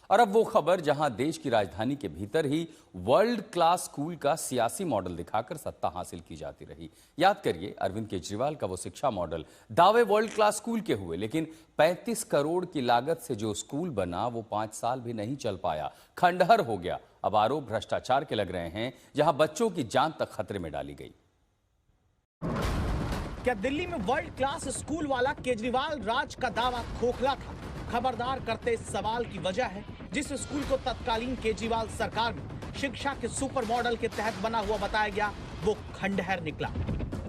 और अब वो खबर जहां देश की राजधानी के भीतर ही वर्ल्ड क्लास स्कूल का सियासी मॉडल दिखाकर सत्ता हासिल की जाती रही। याद करिए, अरविंद केजरीवाल का वो शिक्षा मॉडल दावे वर्ल्ड क्लास स्कूल के हुए, लेकिन 35 करोड़ की लागत से जो स्कूल बना वो 5 साल भी नहीं चल पाया, खंडहर हो गया। अब आरोप भ्रष्टाचार के लग रहे हैं, जहां बच्चों की जान तक खतरे में डाली गई। क्या दिल्ली में वर्ल्ड क्लास स्कूल वाला केजरीवाल राज का दावा खोखला था? खबरदार करते इस सवाल की वजह है जिस स्कूल को तत्कालीन केजरीवाल सरकार में शिक्षा के सुपर मॉडल के तहत बना हुआ बताया गया, वो खंडहर निकला।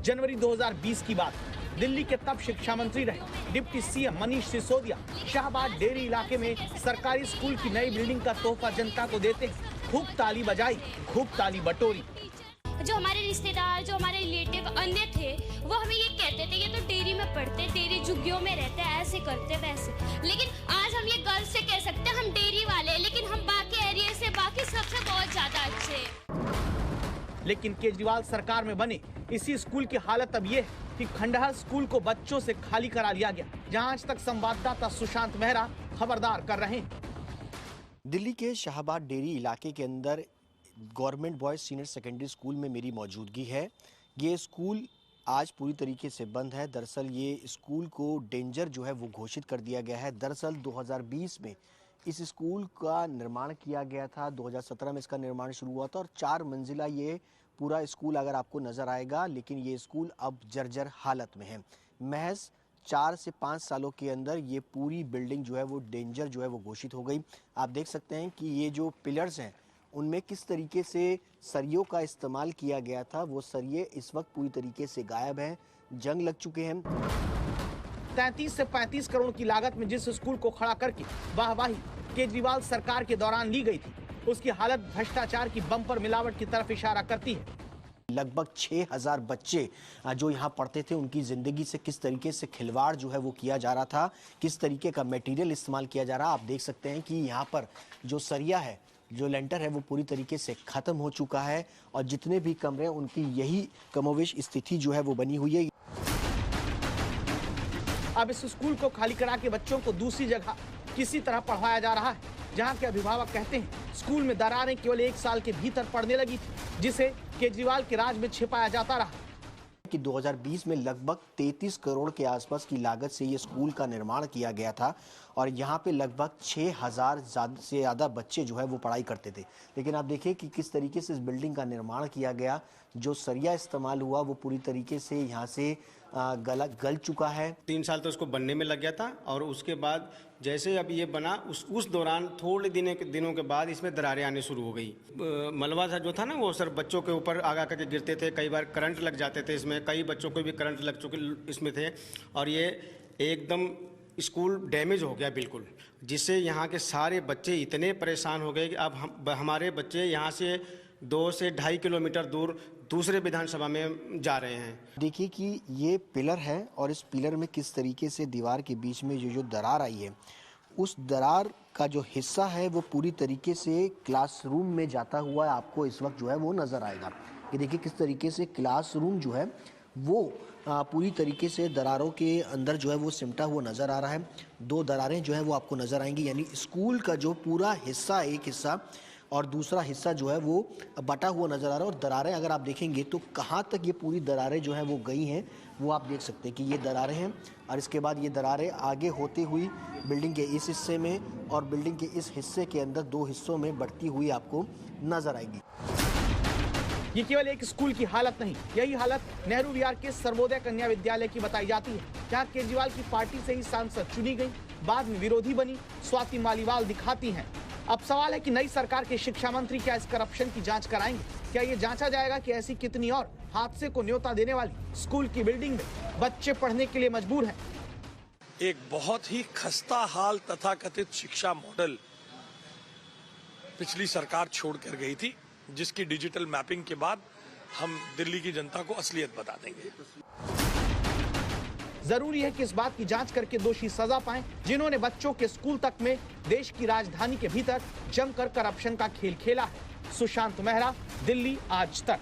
जनवरी 2020 की बात। दिल्ली के तब शिक्षा मंत्री रहे डिप्टी सीएम मनीष सिसोदिया शाहबाद डेरी इलाके में सरकारी स्कूल की नई बिल्डिंग का तोहफा जनता को देते खूब ताली बजाई, खूब ताली बटोरी। जो हमारे रिश्तेदार, जो हमारे रिलेटिव अन्य थे, वो हमें ये कहते थे ये तो डेयरी में पढ़ते, डेयरी झुग्गियों में रहते, ऐसे करते वैसे। लेकिन आज हम ये गर्व से कह सकते हैं हम डेयरी वाले, लेकिन हम बाकी एरिया से बाकी सबसे बहुत ज्यादा अच्छे। लेकिन केजरीवाल सरकार में बने इसी स्कूल की हालत अब ये है कि खंडहर स्कूल को बच्चों से खाली करा लिया गया, जहां आज तक संवाददाता सुशांत मेहरा खबरदार कर रहे हैं। दिल्ली के शाहबाद डेरी इलाके के अंदर government boys senior secondary school में मेरी मौजूदगी है। ये स्कूल आज पूरी तरीके से बंद है। दरअसल ये स्कूल को डेंजर जो है वो घोषित कर दिया गया है। दरअसल 2020 में इस स्कूल का निर्माण किया गया था, 2017 में इसका निर्माण शुरू हुआ था और 4 मंजिला ये पूरा स्कूल अगर आपको नज़र आएगा, लेकिन ये स्कूल अब जर्जर हालत में है। महज 4 से 5 सालों के अंदर ये पूरी बिल्डिंग जो है वो डेंजर जो है वो घोषित हो गई। आप देख सकते हैं कि ये जो पिलर्स हैं उनमें किस तरीके से सरियों का इस्तेमाल किया गया था, वो सरिये इस वक्त पूरी तरीके से गायब हैं, जंग लग चुके हैं। 33 से 35 करोड़ की लागत में जिस स्कूल को खड़ा करके वाहवाही केजरीवाल सरकार के दौरान ली गई थी, उसकी हालत भ्रष्टाचार की बम्पर मिलावट की तरफ इशारा करती है। लगभग 6000 बच्चे जो यहाँ पढ़ते थे, उनकी ज़िंदगी से किस तरीके से खिलवाड़ जो है वो किया जा रहा था, किस तरीके का मटेरियल इस्तेमाल किया जा रहा। आप देख सकते हैं कि यहाँ पर जो सरिया है, जो लेंटर है वो पूरी तरीके से ख़त्म हो चुका है और जितने भी कमरे हैं उनकी यही कमोवेश स्थिति जो है वो बनी हुई है। अब इस स्कूल को खाली करा के बच्चों को दूसरी जगह किसी तरह पढ़ाया जा रहा है, जहां के अभिभावक कहते हैं स्कूल में दरारें केवल 1 साल के भीतर पड़ने लगी थी, जिसे केजरीवाल के राज में छिपाया जाता रहा। कि 2020 में लगभग 33 करोड़ के आसपास की लागत से ये स्कूल का निर्माण किया गया था और यहाँ पे लगभग 6000 से ज़्यादा बच्चे जो है वो पढ़ाई करते थे। लेकिन आप देखिए कि किस तरीके से इस बिल्डिंग का निर्माण किया गया, जो सरिया इस्तेमाल हुआ वो पूरी तरीके से यहाँ से गल चुका है। 3 साल तो उसको बनने में लग गया था और उसके बाद जैसे अब ये बना उस दौरान थोड़े दिनों के बाद इसमें दरारें आने शुरू हो गई। मलबा जो था ना वो सर बच्चों के ऊपर आगा करके गिरते थे, कई बार करंट लग जाते थे इसमें, कई बच्चों को भी करंट लग चुके इसमें थे और ये एकदम स्कूल डैमेज हो गया बिल्कुल, जिससे यहाँ के सारे बच्चे इतने परेशान हो गए कि अब हमारे बच्चे यहाँ से 2 से 2.5 किलोमीटर दूर दूसरे विधानसभा में जा रहे हैं। देखिए कि ये पिलर है और इस पिलर में किस तरीके से दीवार के बीच में जो दरार आई है, उस दरार का जो हिस्सा है वो पूरी तरीके से क्लासरूम में जाता हुआ आपको इस वक्त जो है वो नज़र आएगा। ये देखिए किस तरीके से क्लासरूम जो है वो पूरी तरीके से दरारों के अंदर जो है वो सिमटा हुआ नज़र आ रहा है। 2 दरारें जो है वो आपको नज़र आएंगी, यानी स्कूल का जो पूरा हिस्सा, एक हिस्सा और दूसरा हिस्सा जो है वो बटा हुआ नज़र आ रहा है। और दरारें अगर आप देखेंगे तो कहाँ तक ये पूरी दरारें जो हैं वो गई हैं वो आप देख सकते हैं कि ये दरारें हैं और इसके बाद ये दरारें आगे होती हुई बिल्डिंग के इस हिस्से में और बिल्डिंग के इस हिस्से के अंदर 2 हिस्सों में बढ़ती हुई आपको नज़र आएगी। ये केवल एक स्कूल की हालत नहीं, यही हालत नेहरू विहार के सर्वोदय कन्या विद्यालय की बताई जाती है, जहाँ केजरीवाल की पार्टी से ही सांसद चुनी गई, बाद में विरोधी बनी स्वाति मालीवाल दिखाती हैं। अब सवाल है कि नई सरकार के शिक्षा मंत्री क्या इस करप्शन की जांच कराएंगे? क्या ये जांचा जाएगा कि ऐसी कितनी और हादसे को न्योता देने वाली स्कूल की बिल्डिंग में बच्चे पढ़ने के लिए मजबूर हैं? एक बहुत ही खस्ता हाल तथाकथित शिक्षा मॉडल पिछली सरकार छोड़कर गई थी, जिसकी डिजिटल मैपिंग के बाद हम दिल्ली की जनता को असलियत बता देंगे। जरूरी है कि इस बात की जांच करके दोषी सजा पाएं, जिन्होंने बच्चों के स्कूल तक में देश की राजधानी के भीतर जमकर करप्शन का खेल खेला है। सुशांत मेहरा, दिल्ली आज तक।